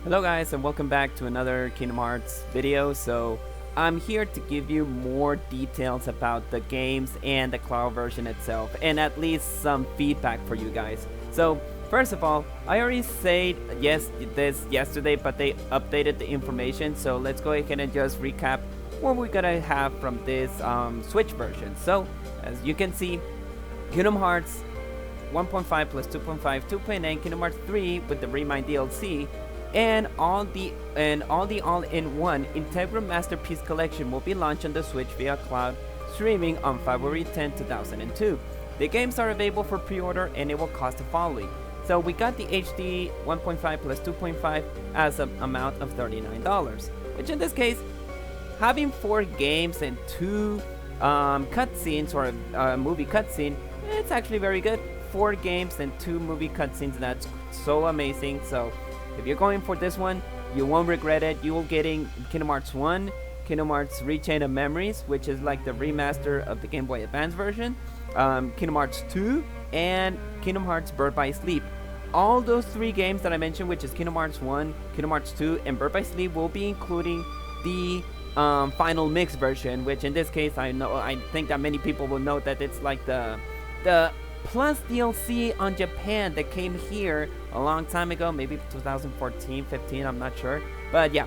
Hello guys and welcome back to another Kingdom Hearts video. So I'm here to give you more details about the games and the cloud version itself, and at least some feedback for you guys. So first of all, I already said this yesterday, but they updated the information, so let's go ahead and just recap what we're gonna have from this Switch version. So as you can see, Kingdom Hearts 1.5 plus 2.5, 2.8, Kingdom Hearts 3 with the Remind DLC, and all the all-in-one Integral Masterpiece Collection will be launched on the Switch via cloud streaming on February 10, 2002. The games are available for pre-order and it will cost the following. So we got the HD 1.5 plus 2.5 as an amount of $39, which in this case, having 4 games and 2 cutscenes or a movie cutscene, it's actually very good. 4 games and 2 movie cutscenes, that's so amazing. So if you're going for this one, you won't regret it. You will getting Kingdom Hearts 1, Kingdom Hearts Rechain of Memories, which is like the remaster of the Game Boy Advance version, Kingdom Hearts 2, and Kingdom Hearts Birth by Sleep. All those 3 games that I mentioned, which is Kingdom Hearts 1, Kingdom Hearts 2, and Birth by Sleep, will be including the final mix version, which in this case, I think that many people will know that it's like the plus DLC on Japan that came here a long time ago, maybe 2014, 15, I'm not sure. But yeah,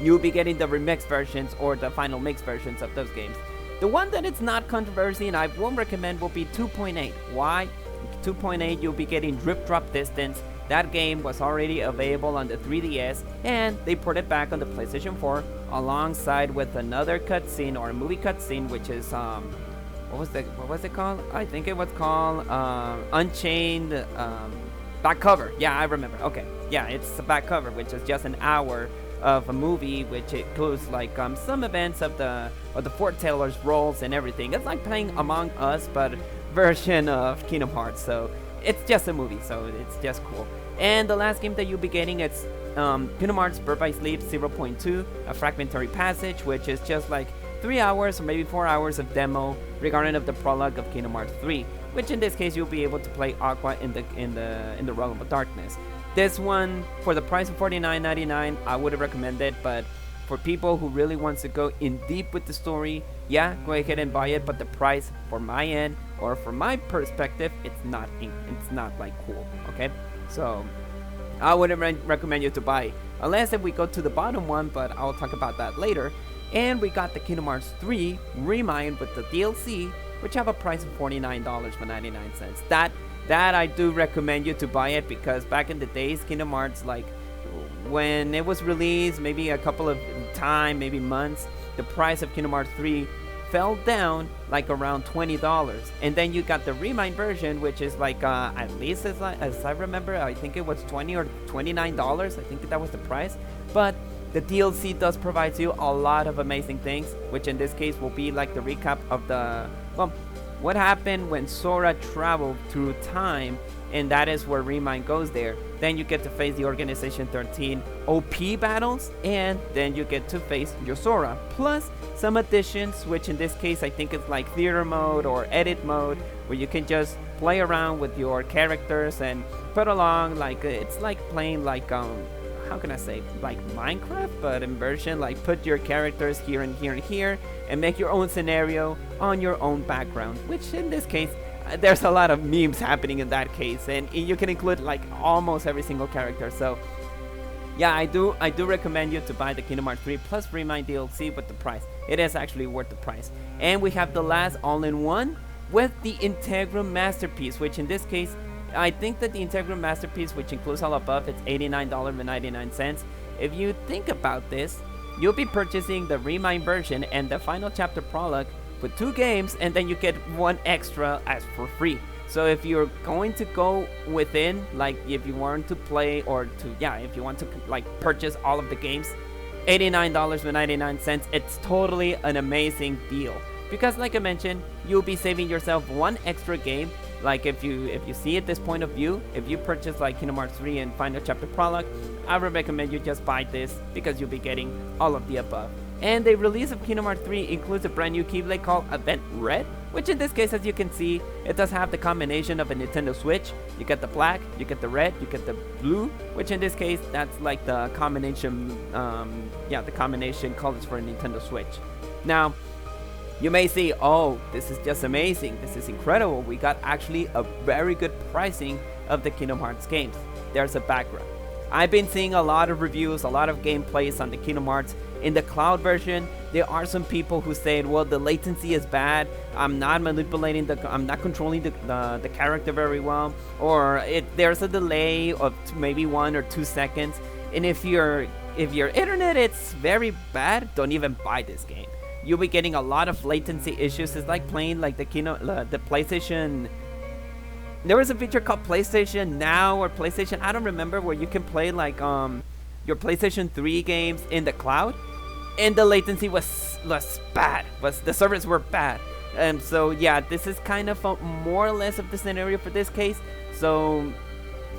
you'll be getting the remix versions or the final mix versions of those games. The one that it's not controversy and I won't recommend will be 2.8. Why? 2.8, you'll be getting Drip Drop Distance. That game was already available on the 3DS and they put it back on the PlayStation 4 alongside with another cutscene or a movie cutscene, which is what was it called? I think it was called Unchained back cover. Yeah, I remember. Okay, yeah, it's a back cover, which is just an hour of a movie, which includes like some events of the foreteller's roles and everything. It's like playing Among Us, but version of Kingdom Hearts. So it's just a movie, so it's just cool. And the last game that you'll be getting, it's Kingdom Hearts Birth by Sleep 0.2, a fragmentary passage, which is just like 3 hours or maybe 4 hours of demo regarding of the prologue of Kingdom Hearts 3, which in this case you'll be able to play Aqua in the Realm of Darkness. This one, for the price of $49.99, I would recommend it, but for people who really wants to go in deep with the story, yeah, go ahead and buy it, but the price for my end or from my perspective, it's not like cool, okay? So I wouldn't recommend you to buy unless if we go to the bottom one, but I'll talk about that later. And we got the Kingdom Hearts 3 Remind with the DLC, which have a price of $49.99. That I do recommend you to buy it, because back in the days, Kingdom Hearts, like when it was released, maybe a couple of time, maybe months, the price of Kingdom Hearts 3 fell down like around $20. And then you got the Remind version, which is like at least as I remember, I think it was $20 or $29. I think that was the price, but the DLC does provide you a lot of amazing things, which in this case will be like the recap of what happened when Sora traveled through time, and that is where Remind goes there. Then you get to face the Organization 13 OP battles, and then you get to face your Sora. Plus some additions, which in this case I think it's like theater mode or edit mode, where you can just play around with your characters and put along like it's like playing like how can I say, like Minecraft, but in version, like put your characters here and here and here and make your own scenario on your own background, which in this case, there's a lot of memes happening in that case, and you can include like almost every single character. So yeah, I do recommend you to buy the Kingdom Hearts 3 plus Remind DLC with the price. It is actually worth the price. And we have the last all-in-one with the Integral Masterpiece, which in this case, I think that the Integral Masterpiece, which includes all above, it's $89.99. If you think about this, you'll be purchasing the Remind version and the final chapter prologue with 2 games, and then you get 1 extra as for free. So if you're going to go within, like if you want to play or if you want to like purchase all of the games, $89.99, it's totally an amazing deal. Because like I mentioned, you'll be saving yourself 1 extra game. Like if you see it this point of view, if you purchase like Kingdom Hearts 3 and Final Chapter Prologue, I would recommend you just buy this because you'll be getting all of the above. And the release of Kingdom Hearts 3 includes a brand new Keyblade called Event Red, which in this case, as you can see, it does have the combination of a Nintendo Switch. You get the black, you get the red, you get the blue, which in this case, that's like the combination, the combination colors for a Nintendo Switch. Now, you may say, oh, this is just amazing, this is incredible, we got actually a very good pricing of the Kingdom Hearts games. There's a background. I've been seeing a lot of reviews, a lot of gameplays on the Kingdom Hearts. In the cloud version, there are some people who say, well, the latency is bad, I'm not controlling the character very well, or there's a delay of maybe 1 or 2 seconds, and if your internet is very bad, don't even buy this game. You'll be getting a lot of latency issues. It's like playing like the PlayStation. There was a feature called PlayStation Now or PlayStation, I don't remember, where you can play like your PlayStation 3 games in the cloud, and the latency was bad. The servers were bad. So yeah, this is kind of more or less of the scenario for this case. So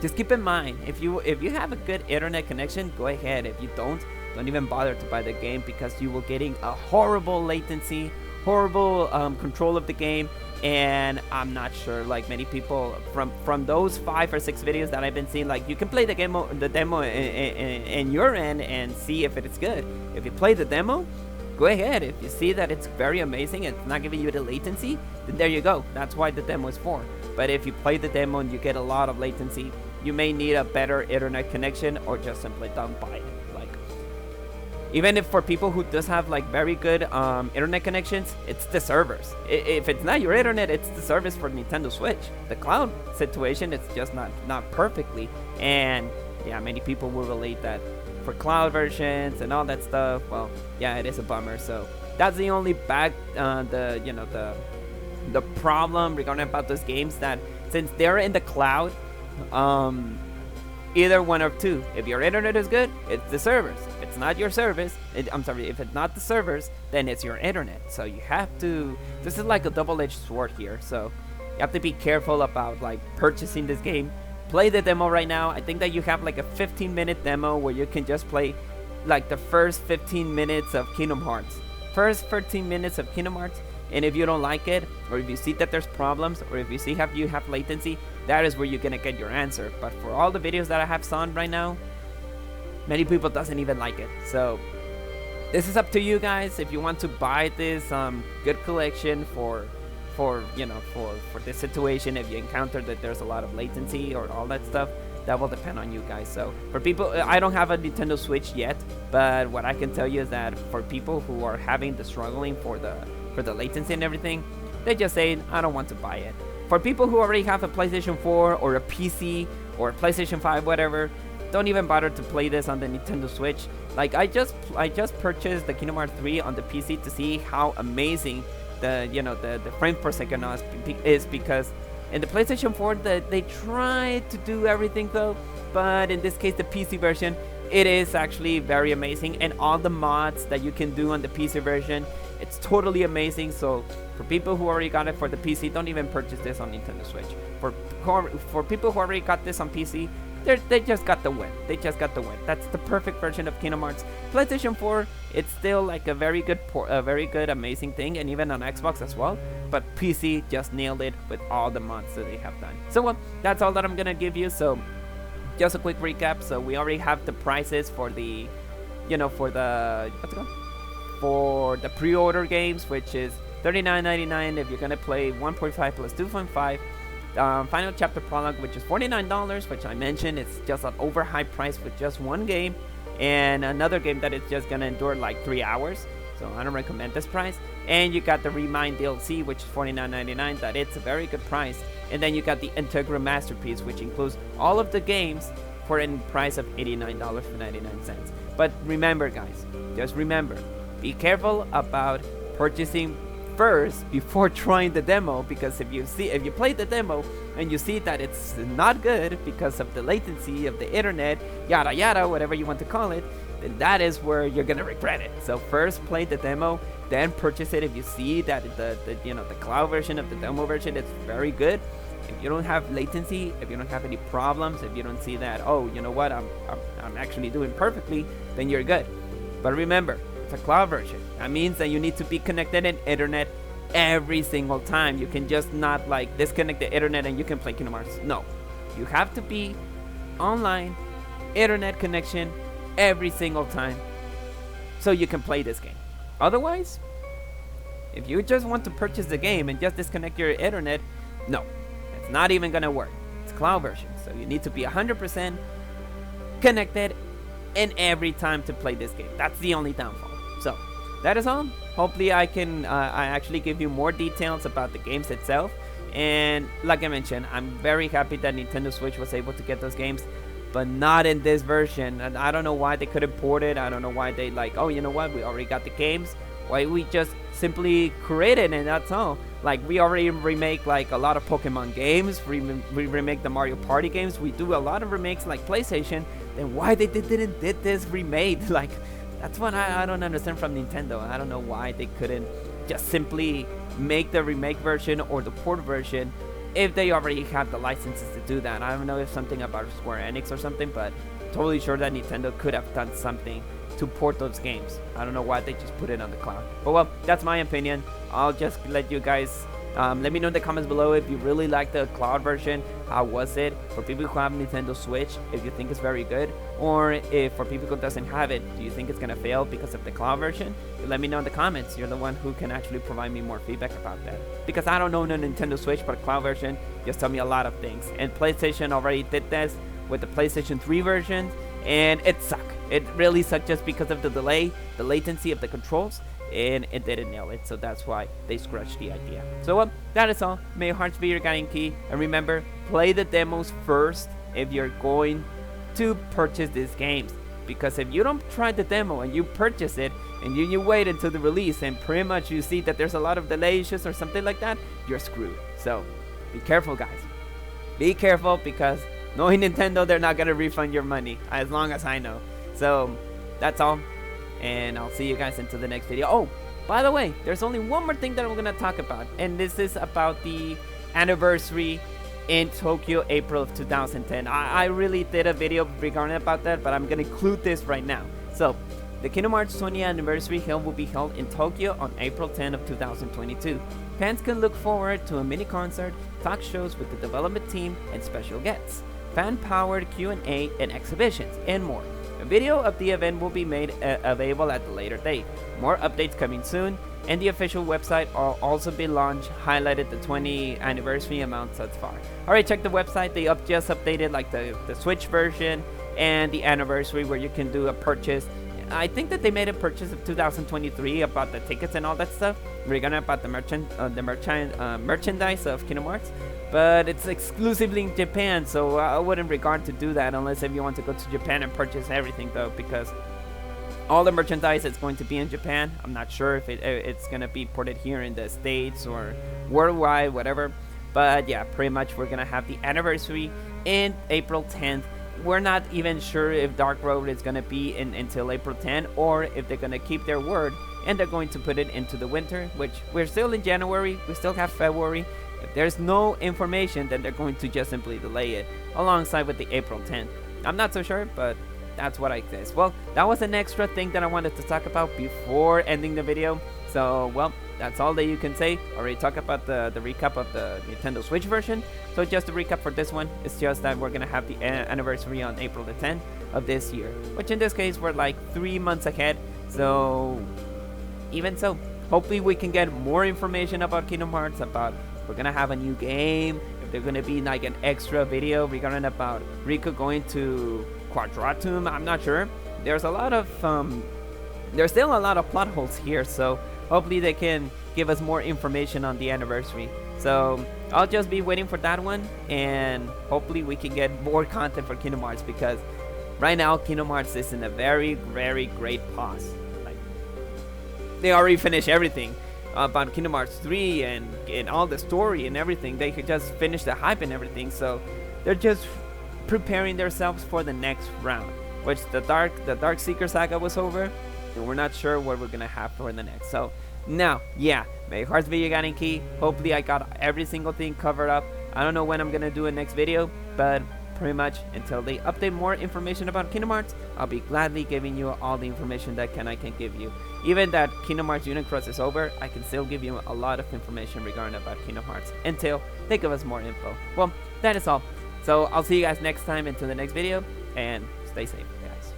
just keep in mind, if you have a good internet connection, go ahead. If you don't even bother to buy the game, because you will getting a horrible latency, horrible control of the game. And I'm not sure, like many people from those 5 or 6 videos that I've been seeing, like you can play the demo in your end and see if it is good. If you play the demo, go ahead. If you see that it's very amazing and it's not giving you the latency, then there you go. That's why the demo is for. But if you play the demo and you get a lot of latency, you may need a better internet connection, or just simply don't buy it. Even if for people who does have like very good internet connections, it's the servers. If it's not your internet, it's the service for Nintendo Switch. The cloud situation, it's just not perfectly. And yeah, many people will relate that for cloud versions and all that stuff. Well, yeah, it is a bummer. So that's the only the problem regarding about those games, that since they're in the cloud, either one or two. If your internet is good, it's the servers. If it's not your service, if it's not the servers, then it's your internet. So you have to, this is like a double-edged sword here. So you have to be careful about like purchasing this game. Play the demo right now. I think that you have like a 15-minute demo where you can just play like the first 15 minutes of Kingdom Hearts. First 15 minutes of Kingdom Hearts. And if you don't like it, or if you see that there's problems, or if you see you have latency, that is where you're gonna get your answer. But for all the videos that I have seen right now, many people doesn't even like it. So this is up to you guys. If you want to buy this good collection for this situation, if you encounter that there's a lot of latency or all that stuff, that will depend on you guys. So for people, I don't have a Nintendo Switch yet, but what I can tell you is that for people who are having the struggling for the latency and everything, they just say, I don't want to buy it. For people who already have a PlayStation 4 or a PC or a PlayStation 5, whatever, don't even bother to play this on the Nintendo Switch. Like I just purchased the Kingdom Hearts 3 on the PC to see how amazing the frame per second is, because in the PlayStation 4 they tried to do everything though, but in this case the PC version, it is actually very amazing, and all the mods that you can do on the PC version, it's totally amazing. So for people who already got it for the PC, don't even purchase this on Nintendo Switch. For people who already got this on PC, they just got the win. They just got the win. That's the perfect version of Kingdom Hearts. PlayStation 4, it's still like a very good, amazing thing, and even on Xbox as well. But PC just nailed it with all the mods that they have done. So well, that's all that I'm gonna give you. So just a quick recap. So we already have the prices for the, for the pre-order games, which is $39.99 if you're gonna play 1.5 plus 2.5. Final Chapter Prologue, which is $49, which I mentioned, it's just an overhyped price with just one game, and another game that is just gonna endure like 3 hours. So I don't recommend this price. And you got the Remind DLC, which is $49.99. That it's a very good price. And then you got the Integra Masterpiece, which includes all of the games for a price of $89.99. But remember, guys, just remember, be careful about purchasing first before trying the demo, because if you play the demo and you see that it's not good because of the latency of the internet, yada yada, whatever you want to call it, then that is where you're gonna regret it. So first play the demo, then purchase it if you see that the cloud version of the demo version is very good. If you don't have latency, if you don't have any problems, if you don't see that, oh, you know what, I'm actually doing perfectly, then you're good. But remember, It's a cloud version. That means that you need to be connected in internet every single time. You can just not like disconnect the internet and you can play Kingdom Hearts. No, you have to be online, internet connection every single time so you can play this game. Otherwise, if you just want to purchase the game and just disconnect your internet, no, it's not even gonna work. It's cloud version, so you need to be 100% connected in every time to play this game. That's the only downfall. So that is all. Hopefully I can I actually give you more details about the games itself. And like I mentioned, I'm very happy that Nintendo Switch was able to get those games, but not in this version. And I don't know why they couldn't port it. I don't know why they like, oh, you know what, we already got the games, why we just simply create it and that's all. Like, we already remake like a lot of Pokemon games, we remake the Mario Party games, we do a lot of remakes like PlayStation. Then why they didn't did this remade? Like, that's what I don't understand from Nintendo. I don't know why they couldn't just simply make the remake version or the port version if they already have the licenses to do that. I don't know if something about Square Enix or something, but totally sure that Nintendo could have done something to port those games. I don't know why they just put it on the cloud. But well, that's my opinion. I'll just let you guys let me know in the comments below if you really like the cloud version. How was it for people who have Nintendo Switch? If you think it's very good, or if for people who doesn't have it, do you think it's gonna fail because of the cloud version? Let me know in the comments. You're the one who can actually provide me more feedback about that, because I don't know the Nintendo Switch, but cloud version just tell me a lot of things. And PlayStation already did this with the PlayStation 3 version, and it sucked. It really sucked just because of the delay, the latency of the controls, and it didn't nail it, so that's why they scratched the idea. So that is all. May your hearts be your guiding key, and remember, play the demos first if you're going to purchase these games, because if you don't try the demo and you purchase it and you wait until the release and pretty much you see that there's a lot of delay issues or something like that, you're screwed. So be careful, guys. Be careful, because knowing Nintendo, they're not gonna refund your money, as long as I know. So that's all, and I'll see you guys into the next video. Oh, by the way, there's only one more thing that I'm gonna talk about, and this is about the anniversary in Tokyo, April of 2010. I really did a video regarding about that, but I'm gonna include this right now. So the Kingdom Hearts 20th anniversary will be held in Tokyo on April 10 of 2022. Fans can look forward to a mini concert, talk shows with the development team, and special guests, fan-powered Q&A and exhibitions, and more. A video of the event will be made available at a later date. More updates coming soon, and the official website will also be launched, highlighted the 20th anniversary amount thus far. Alright, check the website. They just updated like the Switch version and the anniversary, where you can do a purchase. I think that they made a purchase of 2023 about the tickets and all that stuff, regarding about the merchandise of Kingdom Hearts. But it's exclusively in Japan, so I wouldn't regard to do that unless if you want to go to Japan and purchase everything, though, because all the merchandise is going to be in Japan. I'm not sure if it's going to be ported here in the States or worldwide, whatever. But yeah, pretty much we're going to have the anniversary in April 10th. We're not even sure if Dark Road is going to be until April 10, or if they're going to keep their word and they're going to put it into the winter, which we're still in January. We still have February. If there's no information, then they're going to just simply delay it alongside with the April 10th. I'm not so sure, but that's what I guess. Well, that was an extra thing that I wanted to talk about before ending the video. So, well, that's all that you can say. Already talked about the recap of the Nintendo Switch version. So just to recap for this one, it's just that we're going to have the anniversary on April the 10th of this year, which in this case, we're like 3 months ahead. So, even so, hopefully we can get more information about Kingdom Hearts, about we're gonna have a new game, if they're gonna be like an extra video regarding about Riku going to Quadratum. I'm not sure. There's a lot of there's still a lot of plot holes here, so hopefully they can give us more information on the anniversary. So I'll just be waiting for that one, and hopefully we can get more content for Kingdom Hearts, because right now Kingdom Hearts is in a very great pause. Like, they already finished everything about Kingdom Hearts 3 and all the story and everything. They could just finish the hype and everything, so they're just preparing themselves for the next round, which the Dark Seeker saga was over, and we're not sure what we're gonna have for the next. So now, yeah, may your hearts be your guiding key. Hopefully I got every single thing covered up. I don't know when I'm gonna do a next video, but pretty much until they update more information about Kingdom Hearts, I'll be gladly giving you all the information that I can give you. Even that Kingdom Hearts Unicross is over, I can still give you a lot of information regarding about Kingdom Hearts until they give us more info. Well, that is all. So I'll see you guys next time until the next video, and stay safe, guys.